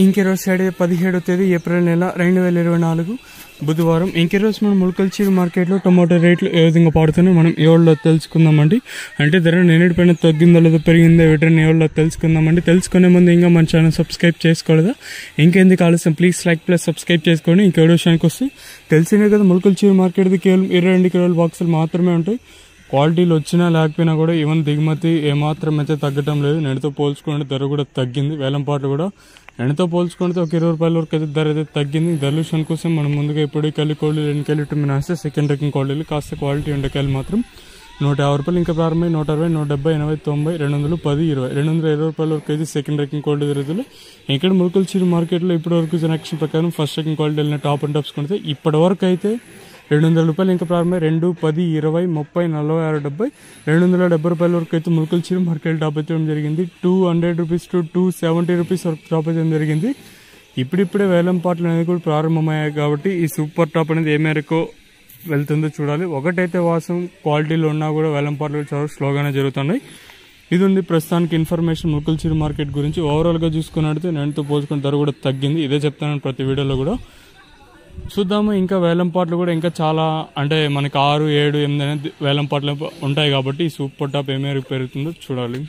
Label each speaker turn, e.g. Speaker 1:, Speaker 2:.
Speaker 1: ఇంకెరోజు side 17వ తేదీ April నెల 2024 బుధవారం. ఇంకెరోజు మనం ములకల్చీరు మార్కెట్లో టమాటో రేట్లు ఏ విధంగా పడుతున్నాయి మనం ఎవరిలో తెలుసుకుందామండి. అంటే ధర నిన్నటిపైన తగ్గిందో లేదో పెరిగిందో వీటిని ఎవరిలో తెలుసుకుందామండి. తెలుసుకునే ముందు ఇంకా మన ఛానల్ సబ్స్క్రైబ్ చేసుకోలేదా? ఇంకెందుకు ఆలస్యం, ప్లీజ్ లైక్ ప్లస్ సబ్స్క్రైబ్ చేసుకోండి. ఇంకెవరో విషయానికి వస్తే తెలిసినే కదా ములకల్చీరు మార్కెట్ది కేవలం 22 కిలోల బాక్సులు మాత్రమే ఉంటాయి. క్వాలిటీలు వచ్చినా లేకపోయినా కూడా ఈవెన్ దిగుమతి ఏమాత్రం అయితే తగ్గటం లేదు. నెలతో పోల్చుకుంటే ధర కూడా తగ్గింది. వేలంపాట్లు కూడా నెలతో పోల్చుకుంటే ఒక 20 రూపాయల వరకు అయితే ధర అయితే తగ్గింది. ధరల విషయం కోసం మనం ముందుగా ఇప్పుడు కల్లి కోళ్ళు 2 కేలు ఇటు మినాస్తే సెకండ్ రకం కోళ్ళు కాస్త క్వాలిటీ ఉండకాయలు మాత్రం 150 రూపాయలు ఇంకా ప్రారంభమై 160, 170, 80, 90, 200, 10, 20, 220 రూపాయల వరకు అయితే సెకండ్ రకం క్వాలిటీ ధరలు. ఇక్కడ ములకల్చీరు మార్కెట్లో ఇప్పటి వరకు జనరేషన్ ప్రకారం ఫస్ట్ రకం క్వాలిటీ వెళ్ళిన టాప్ అండ్ టాప్స్ కొంటే ఇప్పటి వరకు అయితే 200 రూపాయలు ఇంకా ప్రారంభమై 2, 10, 20, 30, 40, 60, 70, 270 రూపాయల వరకు అయితే ములకల్చీరు మార్కెట్ టాప్ అయితే జరిగింది. 200 రూపీస్ టు 270 రూపీస్ వరకు టాప్ అయితే జరిగింది. ఇప్పుడిప్పుడే వేలం పాటలు అనేది కూడా ప్రారంభమయ్యాయి కాబట్టి ఈ సూపర్ టాప్ అనేది ఏ మేరకు వెళ్తుందో చూడాలి. ఒకటైతే వాసం క్వాలిటీలో ఉన్నా కూడా వేలం పాటలు చాలా స్లోగానే జరుగుతున్నాయి. ఇది ఉంది ప్రస్తుతానికి ఇన్ఫర్మేషన్ ములకల్చీరు మార్కెట్ గురించి. ఓవరాల్గా చూసుకున్నట్టు నేనుతో పోల్చుకున్న ధర కూడా తగ్గింది. ఇదే చెప్తాను ప్రతి వీడియోలో కూడా. చూద్దాము ఇంకా వేలం పాటలు కూడా ఇంకా చాలా అంటే మనకి 6, 7, 8 అనేది వేలం పాటలు ఉంటాయి కాబట్టి ఈ సూపర్ టాప్ ఏ మేరకు పెరుగుతుందో చూడాలి.